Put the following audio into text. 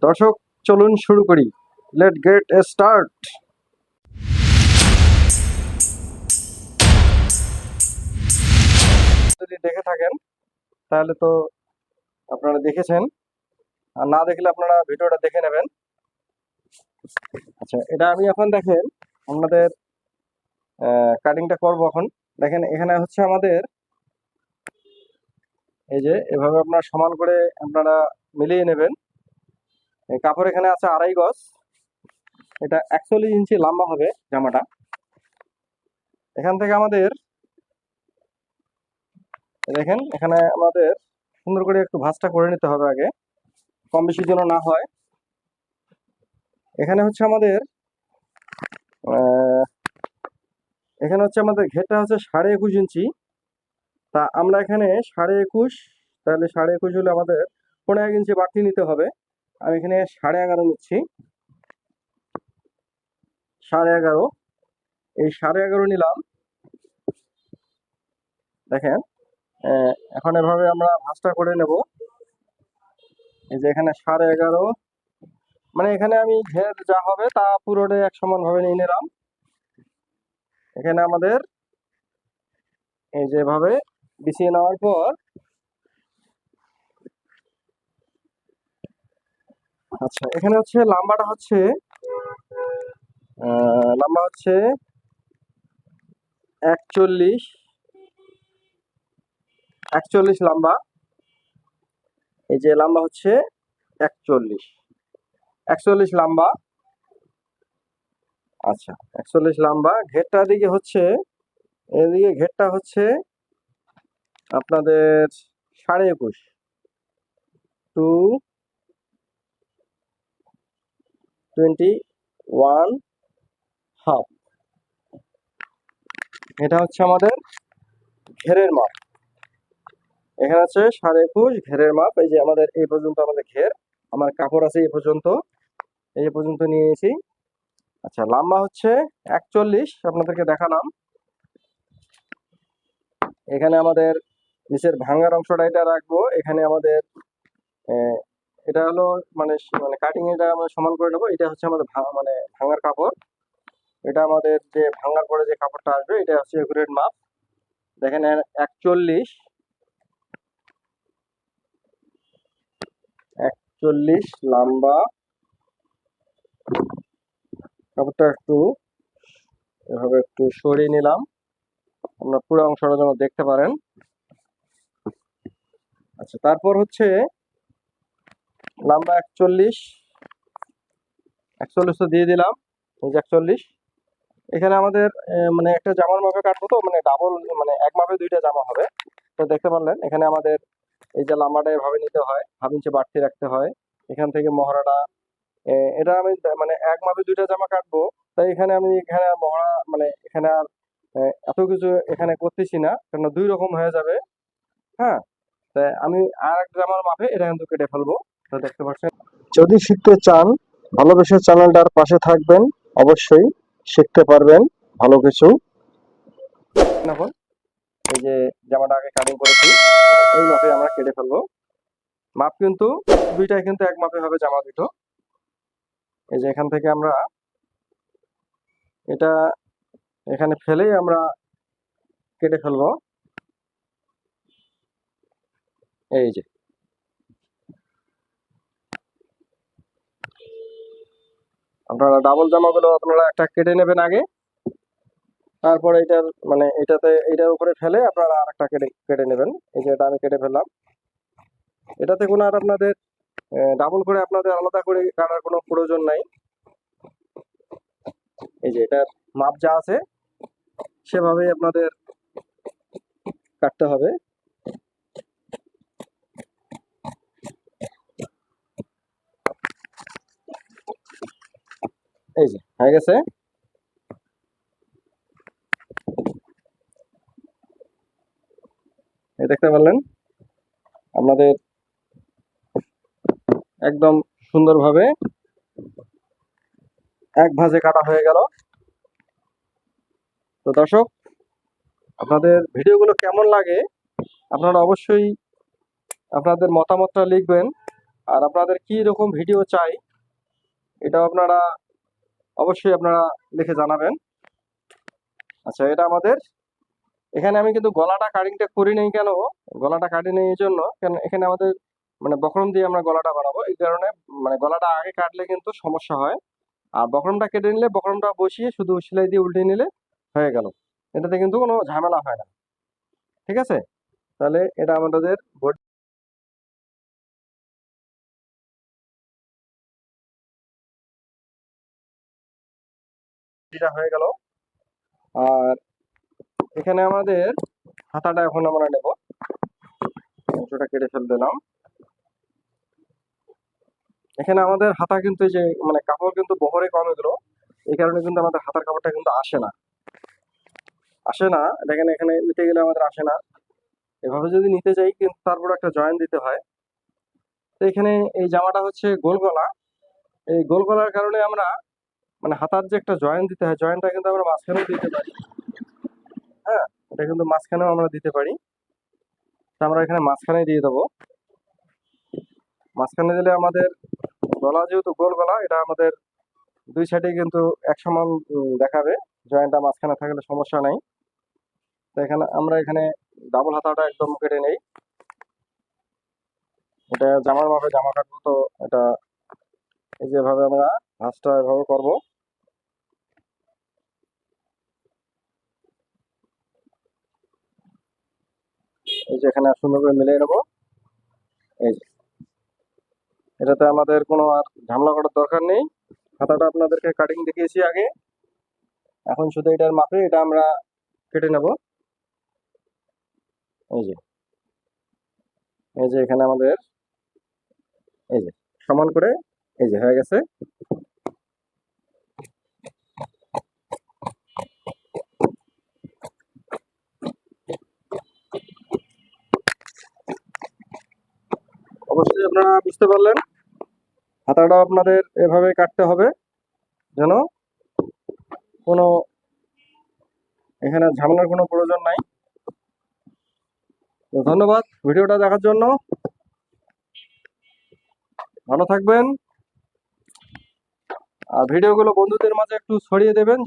দর্শক, চলুন শুরু করি। লেট গেট এ স্টার্ট। যদি দেখে থাকেন তাহলে তো আপনারা দেখেছেন, আর না দেখলে আপনারা ভিডিওটা দেখে নেবেন। আচ্ছা, এটা আমি এখন দেখেন আপনাদের কাটিংটা করবো। এখন দেখেন এখানে হচ্ছে আমাদের এই যে এভাবে আপনারা সমান করে আপনারা মিলিয়ে নেবেন। এই কাপড় এখানে আছে 2.5 গজ। এটা 41 ইঞ্চি লম্বা হবে জামাটা। এখান থেকে আমাদের দেখেন এখানে আমাদের সুন্দর করে একটু ভাঁজটা করে নিতে হবে আগে, কম বেশি যেন না হয়। এখানে হচ্ছে আমাদের আহ, এখানে হচ্ছে আমাদের ঘেরটা হচ্ছে 21.5 ইঞ্চি। তা আমরা এখানে 21.5, তাহলে 21.5 হলে আমাদের 15 ইঞ্চি বাড়তি নিতে হবে। আমি এখানে 11.5 নিচ্ছি। 11.5, এই 11.5 নিলাম। দেখেন এখন এভাবে আমরা ভাঁজটা করে নেব। এই যে এখানে 11.5, মানে এখানে আমি ঘের যা হবে তা পুরোটাই এক সমান ভাবে নিয়ে নিলাম। এখানে আমাদের এই যেভাবে বিছিয়ে নেওয়ার পর, আচ্ছা এখানে হচ্ছে লম্বাটা হচ্ছে লম্বা হচ্ছে 41 লম্বা। এই যে লম্বা হচ্ছে 41 লম্বা। আচ্ছা, 41 লম্বা। ঘেরটা দিকে হচ্ছে, এদিকে ঘেরটা হচ্ছে আপনাদের 21.5 টু 21.5। এটা হচ্ছে আমাদের ঘেরের মাপ। এখানে হচ্ছে 21.5 ঘেরের মাপ। এই যে আমাদের এই পর্যন্ত আমাদের ঘের, আমার কাপড় আছে এই পর্যন্ত, এই পর্যন্ত নিয়ে এসেছি। আচ্ছা, লম্বা হচ্ছে 41, আপনাদেরকে দেখালাম। এখানে আমাদের নিচের ভাঙার অংশটা এটা রাখবো। এখানে আমাদের এটা হলো মানে মানে কাটিং, এটা আমরা সমান করে নেবো। এটা হচ্ছে আমাদের মানে ভাঙার কাপড়। এটা আমাদের যে ভাঙার পরে যে কাপড়টা আসবে এটা হচ্ছে একুরেট মাপ। দেখেন 41 লম্বা। কাপড়টা একটু এভাবে একটু সরিয়ে নিলাম, আমরা পুরো অংশটা যেন দেখতে পারেন। আচ্ছা, তারপর হচ্ছে লম্বা 41 তো দিয়ে দিলাম। এই যে 41। এখানে আমাদের মানে একটা জামার মাপে কাটবো, তো মানে ডাবল, মানে এক মাপে দুইটা জামা হবে। তো দেখতে পারলেন এখানে আমাদের এই যে লম্বাটা এভাবে নিতে হয়, হাফ ইঞ্চি বাড়তি রাখতে হয়। এখান থেকে মহড়াটা এটা আমি মানে এক মাপে দুইটা জামা কাটবো। তাই এখানে আমি এখানে মহড়া মানে এখানে আর এত কিছু এখানে করতেছি না, কারণ 2 রকম হয়ে যাবে। হ্যাঁ, তাই আমি আর এক জামার মাপে এটা কিন্তু কেটে ফেলবো। তো দেখতে পাচ্ছেন, যদি শিখতে চান ভালোবেসে চ্যানেলটার পাশে থাকবেন, অবশ্যই শিখতে পারবেন ভালো কিছু। এখন এই যে জামাটা আগে কাটিং করেছি, এই মাপে আমরা কেটে ফেলবো। মাপ কিন্তু দুইটাই কিন্তু এক মাপে হবে জামা দুটো। এই যে এখান থেকে আমরা এটা এখানে ফেলেই আমরা কেটে ফেলবো। এই যে আপনারা ডাবল জামাগুলো আপনারা একটা কেটে নেবেন আগে, তারপরে এটার মানে এটার উপরে ফেলে আপনারা আর একটা কেটে কেটে নেবেন। এই যে এটা আমি কেটে ফেললাম। এটাতে কোনো আর আপনাদের ডাবল করে আপনাদের আলাদা করে কাটার কোনো প্রয়োজন নাই। এই যে এটার মাপ যা আছে সেভাবেই আপনাদের কাটতে হবে। এই যে হয়ে গেছে। এই দেখতে পারলেন আপনাদের একদম সুন্দরভাবে এক ভাঁজে কাটা হয়ে গেল। তো দর্শক, আপনাদের ভিডিওগুলো কেমন লাগে আপনারা অবশ্যই আপনাদের মতামতটা লিখবেন। আর আপনাদের কি রকম ভিডিও চাই এটাও আপনারা অবশ্যই আপনারা লিখে জানাবেন। আচ্ছা, এটা আমাদের এখানে আমি কিন্তু গলাটা কাটিংটা করি নাই কেন, গলাটা কাটি নেই এই জন্য, কারণ এখানে আমাদের মানে বক্রম দিয়ে আমরা গলাটা বানাবো, এই কারণে মানে গলাটা আগে কাটলে কিন্তু সমস্যা হয়। আর বক্রমটা কেটে নিলে বক্রমটা বসিয়ে শুধু সেলাই দিয়ে উল্টে নিলে হয়ে গেল, এটাতে কিন্তু কোনো ঝামেলা হয় না। ঠিক আছে, তাহলে এটা আমাদের বডিটা হয়ে গেল। আর এখানে আমাদের হাতাটা এখন আমরা নেব, অংশটা কেটে ফেল দিলাম। এখানে আমাদের হাতা কিন্তু এই যে মানে কাপড় কিন্তু বহরে কম এগুলো, এই কারণে কিন্তু আমাদের হাতার কাপড়টা কিন্তু আসে না দেখেন, এখানে নিতে গেলে আমাদের আসে না। এভাবে যদি নিতে যাই কিন্তু তারপর একটা জয়েন দিতে হয়। তো এখানে এই জামাটা হচ্ছে গোল গলা, এই গোল গলার কারণে আমরা মানে হাতার যে একটা জয়েন দিতে হয়, জয়েনটা কিন্তু আমরা মাঝখানেও দিতে পারি। হ্যাঁ, এটা কিন্তু মাঝখানেও আমরা দিতে পারি। তো আমরা এখানে মাঝখানে দিয়ে দেবো। মাঝখানে দিলে আমাদের গলা যেহেতু গোল গলা, এটা আমাদের দুই সাইডে কিন্তু এক সমান দেখাবে। জয়েন্টটা মাঝখানে থাকলে সমস্যা নাই। তো আমরা এখানে ডাবল হাতাটা একদম কেটে নেই। এটা জামার মাপে জামা কাটবো, তো এটা এই যেভাবে আমরা ভাঁজটা এভাবে করবো। এই যে এখানে সুন্দর করে মিলিয়ে নেবো। এই যে, এটাতে আমাদের কোনো আর ঝামেলা করার দরকার নেই। হাতাটা আপনাদেরকে কাটিং দেখিয়েছি আগে, এখন শুধু এটার মাপে এটা আমরা কেটে নেব। এই যে এই যে এখানে আমাদের এই যে সমান করে এই যে হয়ে গেছে। অবশ্যই আপনারা বুঝতে পারলেন, হাতাটা আপনাদের এভাবে কাটতে হবে যেন কোনো এখানে ঝামেলার কোনো প্রয়োজন নাই। তো ধন্যবাদ ভিডিওটা দেখার জন্য, ভালো থাকবেন। আর ভিডিওগুলো বন্ধুদের মাঝে একটু ছড়িয়ে দেবেন।